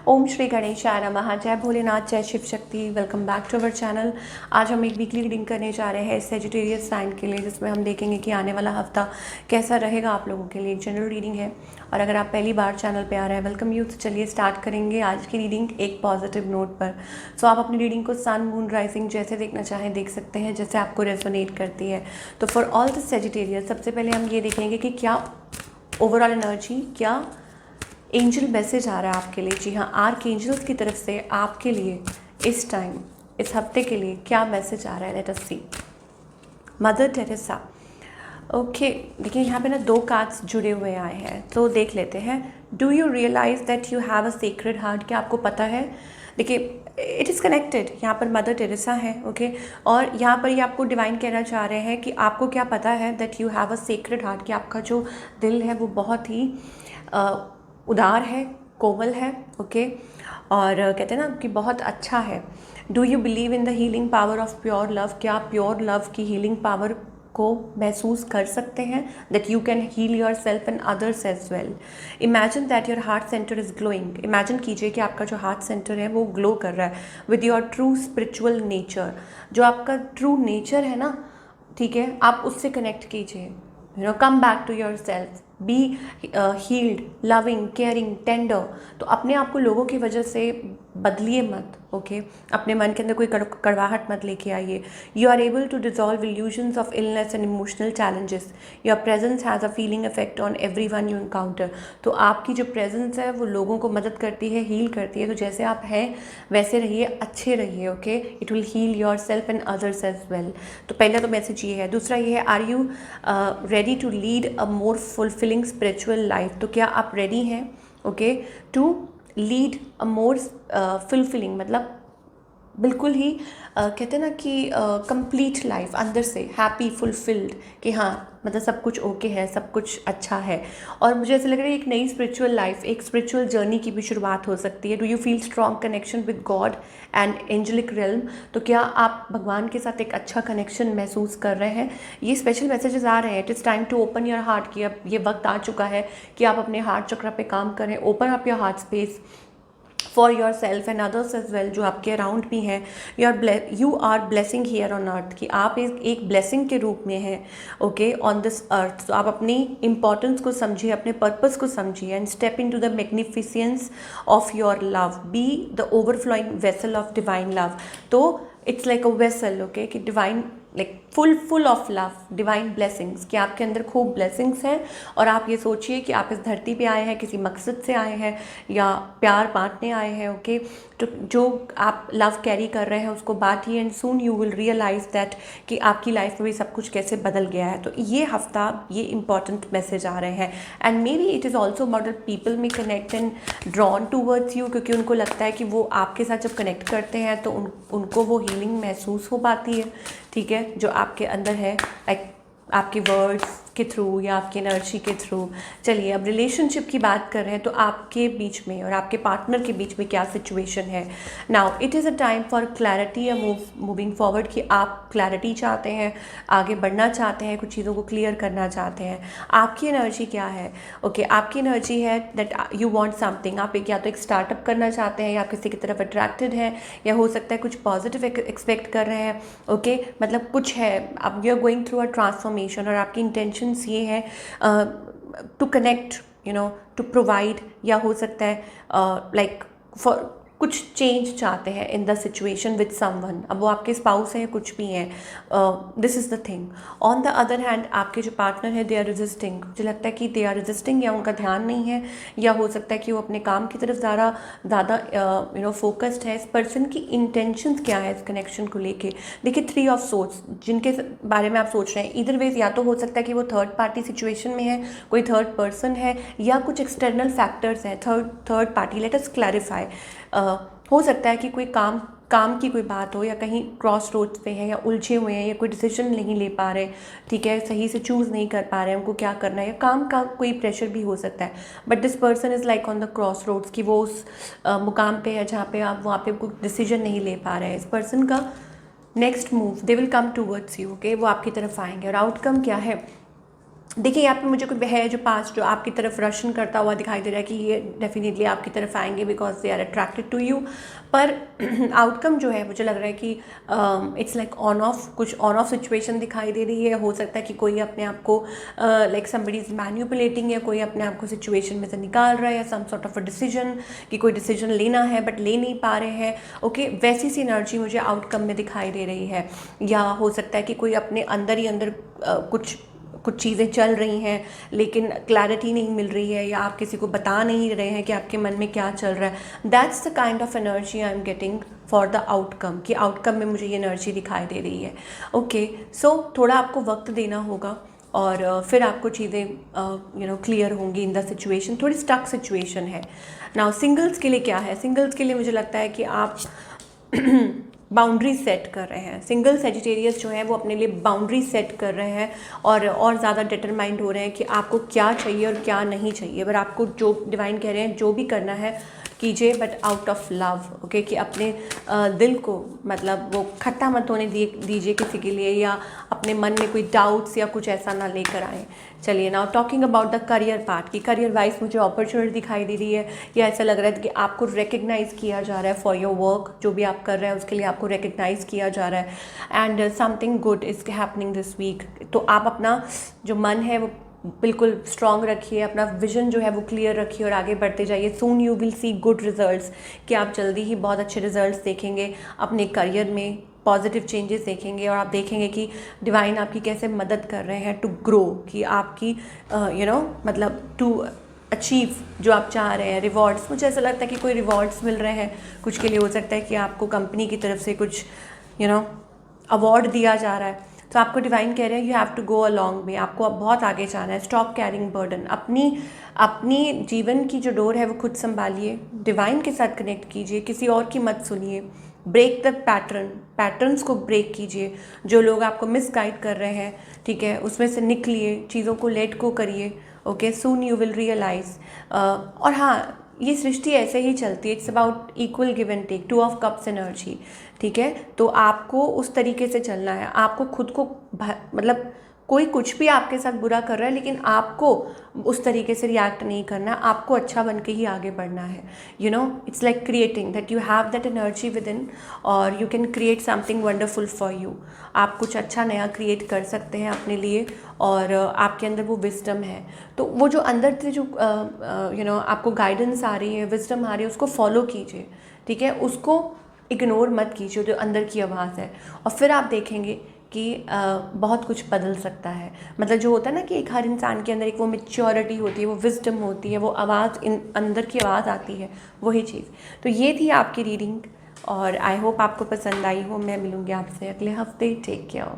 ओम श्री गणेशाय नमः। जय भोलेनाथ, जय Shiv Shakti. Welcome back to our channel. आज हम एक वीकली रीडिंग करने जा रहे हैं सेजिटेरियस साइन के लिए, जिसमें हम देखेंगे कि आने वाला हफ्ता कैसा रहेगा आप लोगों के लिए। एक जनरल रीडिंग है और अगर आप पहली बार चैनल पे आ रहे हैं, वेलकम यू। तो चलिए स्टार्ट करेंगे आज की रीडिंग एक पॉजिटिव नोट पर। सो आप अपनी रीडिंग को सन, मून, राइजिंग जैसे देखना चाहें देख सकते हैं, जैसे आपको रेजोनेट करती है। तो फॉर ऑल द सेजिटेरियस सबसे पहले हम ये देखेंगे कि क्या ओवरऑल एनर्जी, क्या एंजल मैसेज आ रहा है आपके लिए। जी हाँ, आर्क एंजल्स की तरफ से आपके लिए इस टाइम, इस हफ्ते के लिए क्या मैसेज आ रहा है। Let us see. Mother Teresa. Okay, देखिए यहाँ पे ना दो कार्ड्स जुड़े हुए आए हैं, तो देख लेते हैं। Do you realise that you have a secret heart? क्या आपको पता है? देखिए, इट इज़ कनेक्टेड। यहाँ पर मदर टेरेसा है, ओके। और यहाँ पर ये आपको डिवाइन कहना चाह रहे हैं कि आपको क्या पता है that you have a secret heart, कि आपका जो दिल है वो बहुत ही उदार है, कोमल है, ओके। और कहते हैं ना कि बहुत अच्छा है। Do you believe in the healing power of pure love? क्या आप प्योर लव की हीलिंग पावर को महसूस कर सकते हैं? That you can heal yourself and others as well. Imagine that your heart centre is glowing. Imagine कीजिए कि आपका जो हार्ट सेंटर है वो ग्लो कर रहा है with your true spiritual nature. जो आपका ट्रू नेचर है ना, ठीक है, आप उससे कनेक्ट कीजिए। Come back to yourself, be healed, loving, caring, tender. तो अपने आप को लोगों की वजह से बदलिए मत, ओके। अपने मन के अंदर कोई कड़वाहट मत लेके आइए। You are able to dissolve illusions of illness and emotional challenges. Your presence has a feeling effect on everyone you encounter. तो आपकी जो प्रेजेंस है वो लोगों को मदद करती है, हील करती है। तो जैसे आप हैं वैसे रहिए, अच्छे रहिए, okay. It will heal yourself and others as well. तो पहला तो मैसेज ये है। दूसरा ये है, are you ready to lead a more fulfilling spiritual life? तो क्या आप रेडी हैं, okay, to lead a more fulfilling, मतलब बिल्कुल ही कहते हैं ना कि कंप्लीट लाइफ, अंदर से हैप्पी, फुलफिल्ड, कि हाँ मतलब सब कुछ ओके है, सब कुछ अच्छा है। और मुझे ऐसा लग रहा है एक नई स्पिरिचुअल लाइफ, एक स्पिरिचुअल जर्नी की भी शुरुआत हो सकती है। Do you feel strong connection with God and angelic realm? तो क्या आप भगवान के साथ एक अच्छा कनेक्शन महसूस कर रहे हैं? ये स्पेशल मैसेजेस आ रहे हैं। It is time to open your heart, कि अब ये वक्त आ चुका है कि आप अपने हार्ट चक्र पे काम करें। Open up your heart space for yourself and others as well, जो आपके अराउंड भी हैं। You are blessing here on earth, कि आप एक ब्लेसिंग के रूप में हैं, ओके, ऑन दिस अर्थ। तो आप अपनी इंपॉर्टेंस को समझिए, अपने पर्पस को समझिए and step into the magnificence of your love. Be the overflowing vessel of divine love. तो it's like a vessel, okay, कि divine like full of love, divine blessings, कि आपके अंदर खूब ब्लेसिंग्स हैं। और आप ये सोचिए कि आप इस धरती पे आए हैं, किसी मकसद से आए हैं या प्यार बांटने आए हैं, ओके। तो जो आप लव कैरी कर रहे हैं उसको बांटिए and soon you will realise that कि आपकी लाइफ में भी सब कुछ कैसे बदल गया है। तो ये हफ्ता ये इंपॉर्टेंट मैसेज आ रहे हैं। And may be it is also about people में connect and drawn towards you, क्योंकि उनको लगता है कि वो आपके साथ जब कनेक्ट करते हैं तो उनको वो हीलिंग महसूस हो पाती है, ठीक है, जो आपके अंदर है, लाइक आपके वर्ड्स के थ्रू या आपकी एनर्जी के थ्रू। चलिए अब रिलेशनशिप की बात कर रहे हैं, तो आपके बीच में और आपके पार्टनर के बीच में क्या सिचुएशन है। Now it is a time for clarity या मूविंग फॉरवर्ड, कि आप क्लैरिटी चाहते हैं, आगे बढ़ना चाहते हैं, कुछ चीज़ों को क्लियर करना चाहते हैं। आपकी एनर्जी क्या है, ओके। आपकी एनर्जी है दैट यू वांट समथिंग। आप या तो एक स्टार्टअप करना चाहते हैं या किसी की तरफ अट्रैक्टेड हैं, या हो सकता है कुछ पॉजिटिव एक्सपेक्ट कर रहे हैं, ओके। मतलब कुछ है, अब you are going through a transformation और आपकी इंटेंशंस ये है to connect, you know, to provide, या हो सकता है लाइक फॉर कुछ चेंज चाहते हैं in the situation with someone. अब वो आपके स्पाउस हैं, कुछ भी हैं, this is the thing. On the other hand आपके जो पार्टनर है दे आर रेजिस्टिंग। मुझे लगता है कि दे आर रेजिस्टिंग, या उनका ध्यान नहीं है, या हो सकता है कि वो अपने काम की तरफ ज़्यादा यू नो फोकस्ड है। इस पर्सन की इंटेंशंस क्या है इस कनेक्शन को लेके? देखिए, 3 ऑफ सोर्स जिनके बारे में आप सोच रहे हैं, इधर वेज या तो हो सकता है कि वो थर्ड पार्टी सिचुएशन में है, कोई थर्ड पर्सन है, या कुछ एक्सटर्नल फैक्टर्स हैं, third party. Let us clarify. हो सकता है कि कोई काम की कोई बात हो, या कहीं क्रॉस रोड्स पे है, या उलझे हुए हैं, या कोई डिसीजन नहीं ले पा रहे, ठीक है, सही से चूज़ नहीं कर पा रहे हैं उनको क्या करना है, या काम का कोई प्रेशर भी हो सकता है। But this person is like on the crossroads, कि वो उस मुकाम पे है जहाँ पे आप वहाँ पे कोई डिसीजन नहीं ले पा रहे हैं। इस पर्सन का next move, they will come towards you, okay, वो आपकी तरफ आएंगे। और आउटकम क्या है? देखिए यहाँ पे मुझे कोई है जो पास्ट जो आपकी तरफ रशन करता हुआ दिखाई दे रहा है कि ये डेफिनेटली आपकी तरफ आएंगे because they are attracted to you. पर आउटकम जो है मुझे लग रहा है कि इट्स लाइक ऑन ऑफ, कुछ ऑन ऑफ सिचुएशन दिखाई दे रही है। हो सकता है कि कोई अपने आप को लाइक समबडी इज मैन्युपुलेटिंग, या कोई अपने आप को सिचुएशन में से निकाल रहा है, या some sort of a decision कि कोई डिसीजन लेना है बट ले नहीं पा रहे हैं। ओके, वैसी सी एनर्जी मुझे आउटकम में दिखाई दे रही है। या हो सकता है कि कोई अपने अंदर ही अंदर कुछ चीज़ें चल रही हैं लेकिन क्लैरिटी नहीं मिल रही है, या आप किसी को बता नहीं रहे हैं कि आपके मन में क्या चल रहा है। That's the kind of energy I am getting for the outcome, कि आउटकम में मुझे ये एनर्जी दिखाई दे रही है। ओके, सो थोड़ा आपको वक्त देना होगा और फिर आपको चीज़ें क्लियर होंगी इन द सिचुएशन। थोड़ी स्टक सिचुएशन है। नाउ सिंगल्स के लिए क्या है? सिंगल्स के लिए मुझे लगता है कि आप बाउंड्री सेट कर रहे हैं। सिंगल सेजिटेरियस जो है वो अपने लिए बाउंड्री सेट कर रहे हैं और ज़्यादा डिटरमाइंड हो रहे हैं कि आपको क्या चाहिए और क्या नहीं चाहिए। पर आपको जो डिवाइन कह रहे हैं जो भी करना है कीजिए, but out of love. Okay, कि अपने दिल को मतलब वो खट्टा मत होने दीजिए किसी के लिए, या अपने मन में कोई डाउट्स या कुछ ऐसा ना लेकर आए। चलिए now talking about the career part, कि करियर वाइज मुझे अपॉर्चुनिटी दिखाई दे रही है, या ऐसा लग रहा है कि आपको रिकग्नाइज़ किया जा रहा है फॉर योर वर्क। जो भी आप कर रहे हैं उसके लिए आपको रिकग्नाइज़ किया जा रहा है and something good is happening this week. तो आप अपना जो मन है वो बिल्कुल स्ट्रॉन्ग रखिए, अपना विजन जो है वो क्लियर रखिए और आगे बढ़ते जाइए। सून you will see good results, कि आप जल्दी ही बहुत अच्छे रिजल्ट्स देखेंगे अपने करियर में, पॉजिटिव चेंजेस देखेंगे और आप देखेंगे कि डिवाइन आपकी कैसे मदद कर रहे हैं टू ग्रो, कि आपकी मतलब टू अचीव जो आप चाह रहे हैं। रिवॉर्ड्स, मुझे ऐसा लगता है कि कोई रिवॉर्ड्स मिल रहे हैं कुछ के लिए। हो सकता है कि आपको कंपनी की तरफ से कुछ अवार्ड दिया जा रहा है, तो आपको डिवाइन कह रहे हैं you have to go along में, आपको अब बहुत आगे जाना है। स्टॉप कैरिंग बर्डन, अपनी जीवन की जो डोर है वो खुद संभालिए, डिवाइन के साथ कनेक्ट कीजिए, किसी और की मत सुनिए। ब्रेक द पैटर्न्स को ब्रेक कीजिए। जो लोग आपको मिसगाइड कर रहे हैं, ठीक है, उसमें से निकलिए, चीज़ों को लेट गो करिए। Okay, soon you will realise. और हाँ, ये सृष्टि ऐसे ही चलती है, it's about equal give and take, 2 of cups energy, ठीक है। तो आपको उस तरीके से चलना है। आपको खुद को मतलब कोई कुछ भी आपके साथ बुरा कर रहा है लेकिन आपको उस तरीके से रिएक्ट नहीं करना, आपको अच्छा बन के ही आगे बढ़ना है। It's like creating that you have that energy within और you can create something wonderful for you. आप कुछ अच्छा नया क्रिएट कर सकते हैं अपने लिए और आपके अंदर वो विजडम है। तो वो जो अंदर से जो आपको गाइडेंस आ रही है, विजडम आ रही है, उसको फॉलो कीजिए, ठीक है। उसको इग्नोर मत कीजिए जो अंदर की आवाज़ है, और फिर आप देखेंगे कि बहुत कुछ बदल सकता है। मतलब जो होता है ना कि एक हर इंसान के अंदर एक वो मैच्योरिटी होती है, वो विजडम होती है, वो आवाज़ अंदर की आवाज़ आती है, वही चीज़। तो ये थी आपकी रीडिंग और आई होप आपको पसंद आई हो। मैं मिलूँगी आपसे अगले हफ्ते। Take care.